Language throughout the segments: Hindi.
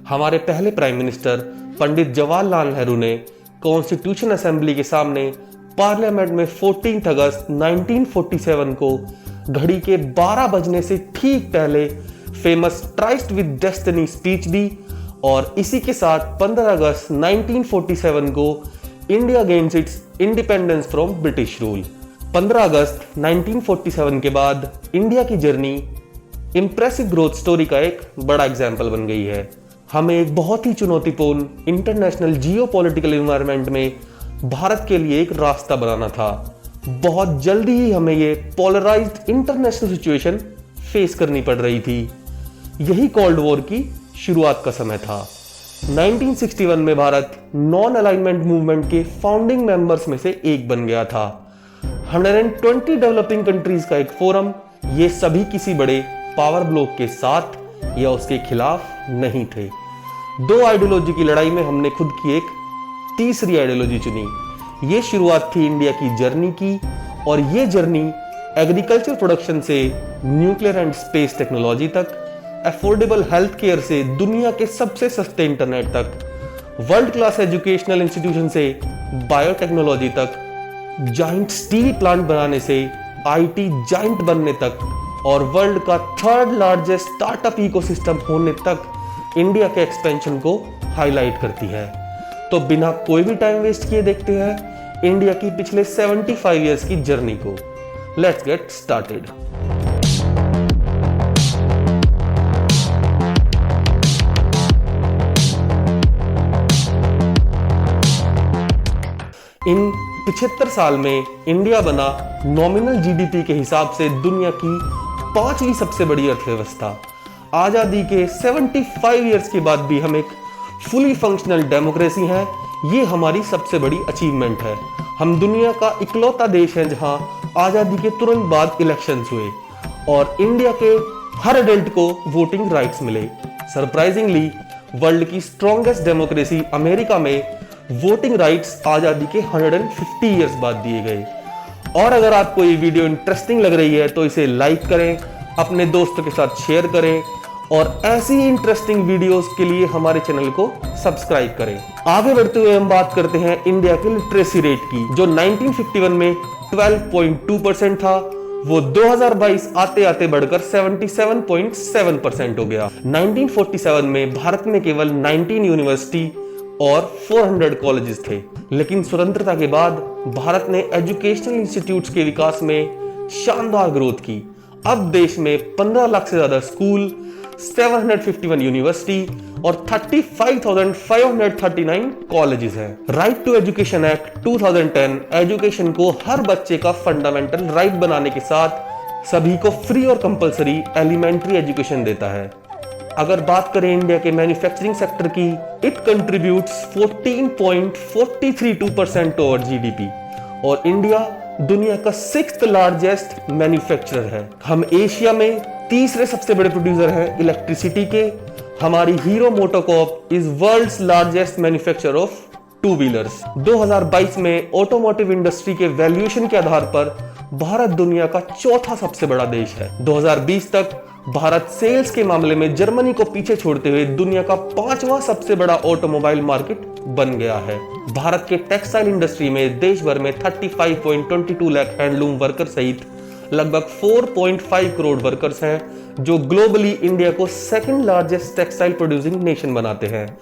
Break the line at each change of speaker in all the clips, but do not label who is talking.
हमारे पहले प्राइम मिनिस्टर पंडित जवाहरलाल नेहरू ने कॉन्स्टिट्यूशन असेंबली के सामने पार्लियामेंट में 14 अगस्त 1947 को घड़ी के 12 बजने से ठीक पहले famous tryst with destiny speech दी और इसी के साथ 15 अगस्त 1947 को India gains its independence from British rule. 15 अगस्त 1947 के बाद इंडिया की जर्नी इंप्रेसिव ग्रोथ स्टोरी का एक बड़ा एग्जाम्पल बन गई है। हमें एक बहुत ही चुनौतीपूर्ण इंटरनेशनल जियोपॉलिटिकल एनवायरनमेंट में भारत के लिए एक रास्ता बनाना था। बहुत जल्दी ही हमें ये पोलराइज्ड इंटरनेशनल सिचुएशन फेस करनी पड़ रही थी। यही कोल्ड वॉर की शुरुआत का समय था। 1961 में भारत नॉन अलाइनमेंट मूवमेंट के फाउंडिंग मेंबर्स में से एक बन गया था। 120 डेवलपिंग कंट्रीज का एक फोरम, ये सभी किसी बड़े पावर ब्लॉक के साथ या उसके खिलाफ नहीं थे। दो आइडियोलॉजी की लड़ाई में हमने खुद की एक तीसरी आइडियोलॉजी चुनी। ये शुरुआत थी इंडिया की जर्नी की और ये जर्नी एग्रीकल्चर प्रोडक्शन से न्यूक्लियर एंड स्पेस टेक्नोलॉजी तक, अफोर्डेबल हेल्थ केयर से दुनिया के सबसे सस्ते इंटरनेट तक, वर्ल्ड क्लास एजुकेशनल इंस्टीट्यूशन से बायोटेक्नोलॉजी तक, जाइंट स्टील प्लांट बनाने से आईटी जाइंट बनने तक और वर्ल्ड का थर्ड लार्जेस्ट स्टार्टअप इकोसिस्टम होने तक इंडिया के एक्सपेंशन को हाईलाइट करती है। तो बिना कोई भी टाइम वेस्ट किए देखते हैं इंडिया की पिछले 75 इयर्स की जर्नी को। Let's get started. इन 75 साल में इंडिया बना नॉमिनल जीडीपी के हिसाब से दुनिया की 5वीं सबसे बड़ी अर्थव्यवस्था। आजादी के 75 इयर्स के बाद भी हम एक फुली फंक्शनल डेमोक्रेसी हैं। ये हमारी सबसे बड़ी अचीवमेंट है। हम दुनिया का इकलौता देश है जहां आजादी के तुरंत बाद इलेक्शंस हुए और इंडिया के हर एडल्ट को वोटिंग राइट्स मिले। सरप्राइजिंगली वर्ल्ड की स्ट्रॉन्गेस्ट डेमोक्रेसी अमेरिका में वोटिंग राइट्स आजादी के 150 इयर्स बाद दिए गए। और अगर आपको ये वीडियो इंटरेस्टिंग लग रही है तो इसे लाइक करें, अपने दोस्तों के साथ शेयर करें और ऐसी ही इंटरेस्टिंग वीडियोस के लिए हमारे चैनल को सब्सक्राइब करें। आगे बढ़ते हुए हम बात करते हैं इंडिया के लिटरेसी रेट की, जो 1951 में 12.2% था। वो 2022 आते आते बढ़कर 77.7% हो गया। 1947 में भारत में केवल 19 यूनिवर्सिटी और 400 कॉलेजेस थे, लेकिन स्वतंत्रता के बाद भारत ने एजुकेशनल इंस्टीट्यूट्स के विकास में शानदार ग्रोथ की। अब देश में 15 लाख से ज्यादा स्कूल, 751 यूनिवर्सिटी और 35,539 कॉलेजेस हैं। Right to education act 2010 education को हर बच्चे का फंडामेंटल राइट बनाने के साथ सभी को फ्री और कंपलसरी एलिमेंट्री एजुकेशन देता है। अगर बात करें इंडिया के मैन्युफैक्चरिंग सेक्टर की, it contributes 14.432% to our GDP और इंडिया दुनिया का 6th लार्जेस्ट मैन्युफैक्चरर है। हम एशिया में तीसरे सबसे बड़े प्रोड्यूसर हैं इलेक्ट्रिसिटी के। हमारी Hero MotoCorp is world's largest manufacturer of two wheelers. 2022 में ऑटोमोटिव इंडस्ट्री के वैल्यूएशन के आधार पर भारत दुनिया का चौथा सबसे बड़ा देश है। 2020 तक भारत सेल्स के मामले में जर्मनी को पीछे छोड़ते हुए दुनिया का 5वां सबसे बड़ा ऑटोमोबाइल मार्केट बन गया है। भारत के टेक्सटाइल इंडस्ट्री में देश भर में 35.22 लाख हैंडलूम वर्कर सहित लगभग 4.5 करोड़ वर्कर्स हैं, जो ग्लोबली इंडिया को 2nd largest textile producing nation बनाते हैं।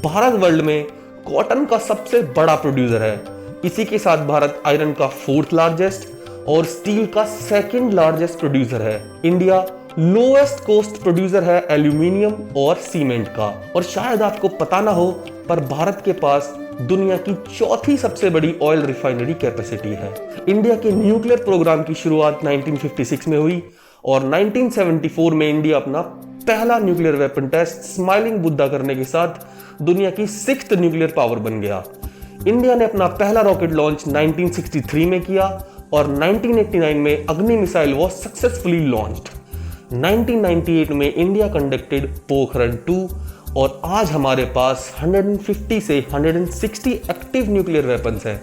भारत वर्ल्ड में कॉटन का सबसे बड़ा प्रोड्यूसर है। इसी के साथ भारत आयरन का 4th लार्जेस्ट और स्टील का 2nd लार्जेस्ट प्रोड्यूसर है। इंडिया लोएस्ट कॉस्ट प्रोड्यूसर है एल्यूमिनियम और सीमेंट का। और शायद आपको पता ना हो, पर भारत के पास दुनिया की चौथी सबसे बड़ी ऑयल रिफाइनरी कैपेसिटी है। इंडिया के न्यूक्लियर प्रोग्राम की शुरुआत 1956 में हुई और 1974 में इंडिया अपना पहला nuclear weapon test smiling Buddha करने के साथ दुनिया की 6th न्यूक्लियर पावर बन गया। इंडिया ने अपना पहला रॉकेट लॉन्च 1963 में किया और 1989 में अग्नि मिसाइल वॉज सक्सेसफुली लॉन्च्ड। 1998 में इंडिया कंडक्टेड पोखरण 2 और आज हमारे पास 150 से 160 एक्टिव न्यूक्लियर वेपन्स हैं।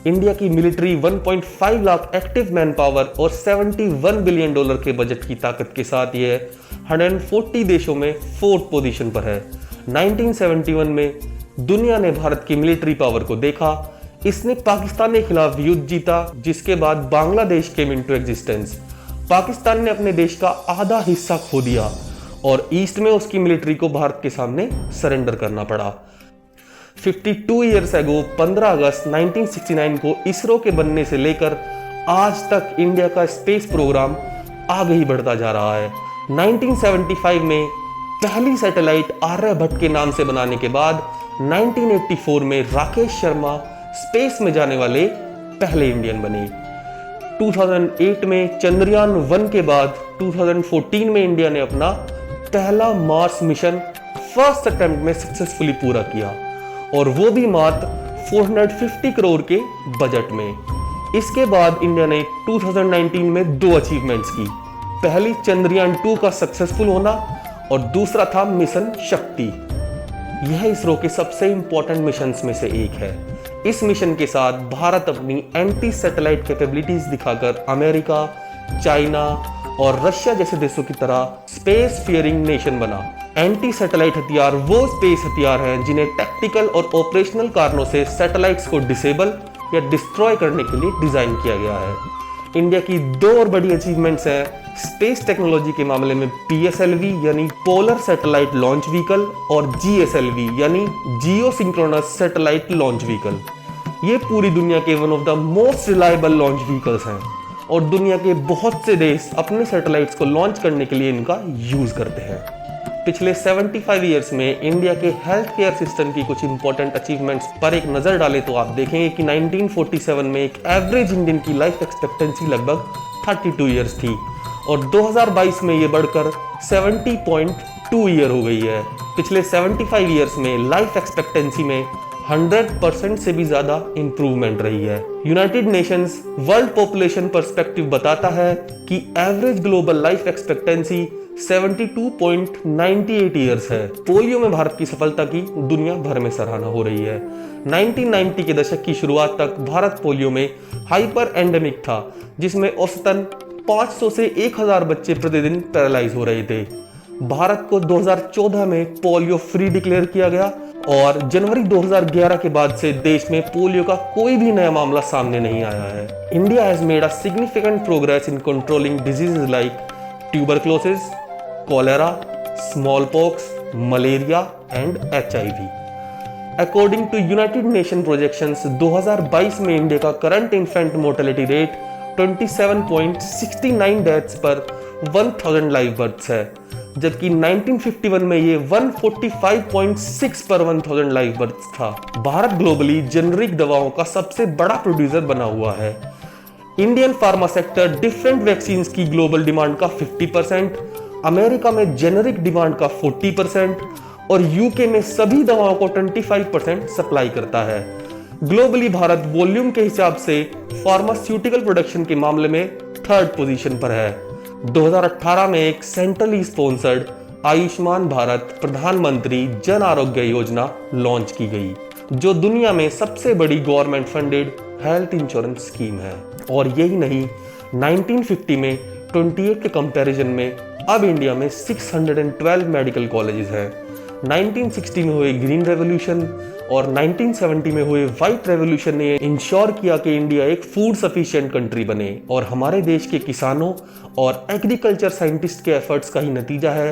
इंडिया की military 1.5 lakh active man power और $71 बिलियन के बजट की ताकत के साथ यह 140 देशों में 4th पोजीशन पर है। 1971 में दुनिया ने भारत की मिलिट्री पावर को देखा। इसने पाकिस्तान के खिलाफ युद्ध जीता, जिसके बाद Bangladesh came into existence. Pakistan ने अपने देश का आधा हिस्सा खो दिया और ईस्ट में उसकी मिलिट्री को भारत के सामने सरेंडर करना पड़ा। 52 ईयर्स एगो 15 अगस्त 1969 को इसरो के बनने से लेकर आज तक इंडिया का स्पेस प्रोग्राम आगे ही बढ़ता जा रहा है। 1975 में पहली सैटेलाइट आर्यभट्ट के नाम से बनाने के बाद 1984 में राकेश शर्मा स्पेस में जाने वाले पहले इंडियन बने। 2008 में चंद्रयान 1 के बाद 2014 में इंडिया ने अपना पहला मार्स मिशन फर्स्ट अटेम्प्ट में सक्सेसफुली पूरा किया, और वो भी मात्र 450 करोड़ के बजट में। इसके बाद इंडिया ने 2019 में 2 अचीवमेंट्स की। पहली चंद्रयान 2 का सक्सेसफुल होना और दूसरा था मिशन शक्ति। यह इसरो के सबसे इंपॉर्टेंट मिशंस में से एक है। इस मिशन के साथ भारत अपनी एंटी सैटेलाइट कैपेबिलिटीज दिखाकर अमेरिका, चाइना और रशिया जैसे देशों की तरह स्पेस फियरिंग नेशन बना। एंटी सैटेलाइट हथियार वो स्पेस हथियार हैं जिन्हें टैक्टिकल और ऑपरेशनल कारणों से सैटेलाइट्स को डिसेबल या डिस्ट्रॉय करने के लिए डिजाइन किया गया है। इंडिया की 2 और बड़ी अचीवमेंट्स हैं स्पेस टेक्नोलॉजी के मामले में PSLV यानी पोलर सैटेलाइट लॉन्च व्हीकल और GSLV यानी जियो सिंक्रोनस सैटेलाइट लॉन्च व्हीकल। ये पूरी दुनिया के one of the most reliable launch vehicles हैं और दुनिया के बहुत से देश अपने सैटेलाइट्स को लॉन्च करने के लिए इनका यूज करते हैं। पिछले 75 ईयर्स में इंडिया के हेल्थ केयर सिस्टम की कुछ इंपॉर्टेंट अचीवमेंट्स पर एक नजर डालें तो आप देखेंगे कि 1947 में एक एवरेज इंडियन की लाइफ एक्सपेक्टेंसी लगभग 32 ईयर्स थी और 2022 में ये बढ़कर 70.2 ईयर हो गई है। पिछले 75 ईयर्स में लाइफ एक्सपेक्टेंसी में 100% से भी ज्यादा इंप्रूवमेंट रही है। United Nations world population perspective बताता है कि average global life expectancy 72.98 years है। पोलियो में भारत की सफलता की दुनिया भर में सराहना हो रही है। 1990 के दशक की शुरुआत तक भारत पोलियो में हाइपर एंडेमिक था, जिसमें औसतन 500 से 1000 बच्चे प्रतिदिन पैरालाइज हो रहे थे। भारत को 2014 में पोलियो फ्री डिक्लेयर किया गया और जनवरी 2011 के बाद से देश में पोलियो का कोई भी नया मामला सामने नहीं आया है। India has made a significant progress in controlling diseases like tuberculosis, cholera, smallpox, malaria and HIV. According to United Nations projections, 2022 में इंडिया का current infant mortality rate 27.69 deaths पर 1000 लाइव बर्थ्स है, जबकि 1951 में ये 145.6 पर 1000 लाइव बर्थ्स था। भारत ग्लोबली जेनरिक दवाओं का सबसे बड़ा प्रोड्यूसर बना हुआ है। Indian pharma sector different vaccines की ग्लोबल डिमांड का 50%, अमेरिका में जेनरिक डिमांड का 40% और यूके में सभी दवाओं को 25% सप्लाई करता है। ग्लोबली भारत वॉल्यूम के हिसाब से फार्मास्यूटिकल प्रोडक्शन के मामले में 3rd पोजीशन पर है। 2018 में एक सेंट्रली स्पॉन्सर्ड आयुष्मान भारत प्रधानमंत्री जन आरोग्य योजना लॉन्च की गई, जो दुनिया में सबसे बड़ी government funded health insurance scheme है। और यही नहीं, 1950 में 28 के कंपैरिजन में अब इंडिया में 612 मेडिकल कॉलेजेस हैं। 1960 में हुए ग्रीन रेवोल्यूशन और 1970 में हुए व्हाइट रेवोल्यूशन ने इंश्योर किया कि इंडिया एक फूड सफिशिएंट कंट्री बने, और हमारे देश के किसानों और एग्रीकल्चर साइंटिस्ट के एफर्ट्स का ही नतीजा है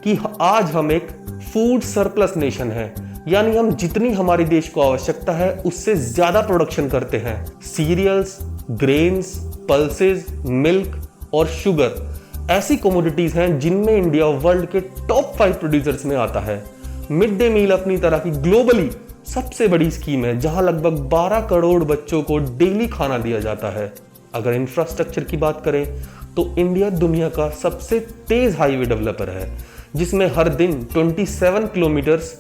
कि आज हम एक फूड सरप्लस नेशन है, यानी हम जितनी हमारे देश को आवश्यकता है उससे ज्यादा प्रोडक्शन करते हैं। सीरियल्स, ग्रेन्स, पल्सेस, मिल्क और शुगर ऐसी कमोडिटीज हैं जिनमें इंडिया वर्ल्ड के टॉप 5 प्रोड्यूसर्स में आता है। मिड डे मील अपनी तरह की ग्लोबली सबसे बड़ी स्कीम है, जहां लगभग 12 करोड़ बच्चों को डेली खाना दिया जाता है। अगर इंफ्रास्ट्रक्चर की बात करें तो इंडिया दुनिया का सबसे तेज हाईवे डेवलपर है, जिसमें हर दिन 27 किलोमीटर्स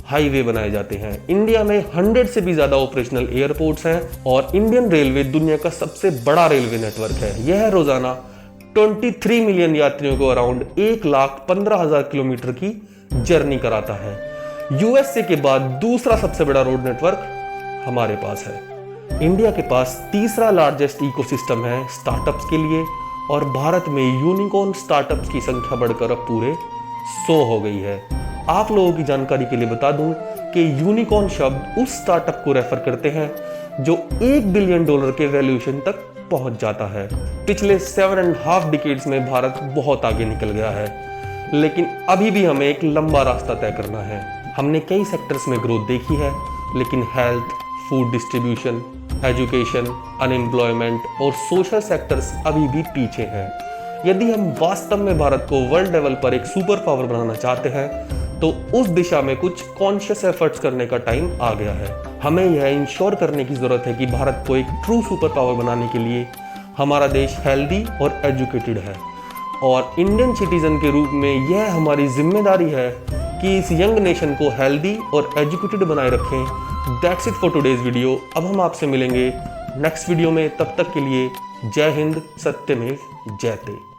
हाईवे बनाए जाते हैं। इंडिया में 100 से भी ज्यादा ऑपरेशनल एयरपोर्ट्स हैं और इंडियन रेलवे दुनिया का सबसे बड़ा रेलवे नेटवर्क है। यह रोजाना 23 मिलियन यात्रियों को अराउंड 1,15,000 किलोमीटर की जर्नी कराता है। यूएसए के बाद दूसरा सबसे बड़ा रोड नेटवर्क हमारे पास है। इंडिया के पास तीसरा लार्जेस्ट इकोसिस्टम है स्टार्टअप्स के लिए, और भारत में यूनिकॉर्न स्टार्टअप्स की संख्या बढ़कर अब पूरे 100 हो गई है। आप लोगों की जानकारी के लिए बता दूं कि यूनिकॉर्न शब्द उस स्टार्टअप को रेफर करते हैं जो $1 बिलियन के वैल्यूएशन तक पहुंच जाता है। पिछले 7.5 डिकेड्स में भारत बहुत आगे निकल गया है, लेकिन अभी भी हमें एक लंबा रास्ता तय करना है। हमने कई सेक्टर्स में ग्रोथ देखी है, लेकिन health, food distribution, education, unemployment और सोशल सेक्टर्स अभी भी पीछे हैं। यदि हम वास्तव में भारत को वर्ल्ड लेवल पर एक सुपर पावर बनाना चाहते हैं तो उस दिशा में कुछ कॉन्शियस एफर्ट्स करने का टाइम आ गया है। हमें यह इंश्योर करने की जरूरत है कि भारत को एक ट्रू सुपर पावर बनाने के लिए हमारा देश हेल्दी और एजुकेटेड है, और इंडियन सिटीजन के रूप में यह हमारी जिम्मेदारी है कि इस यंग नेशन को हेल्दी और एजुकेटेड बनाए रखें। That's it for today's video. अब हम आपसे मिलेंगे नेक्स्ट वीडियो में। तब तक के लिए जय हिंद, सत्यमेव जयते।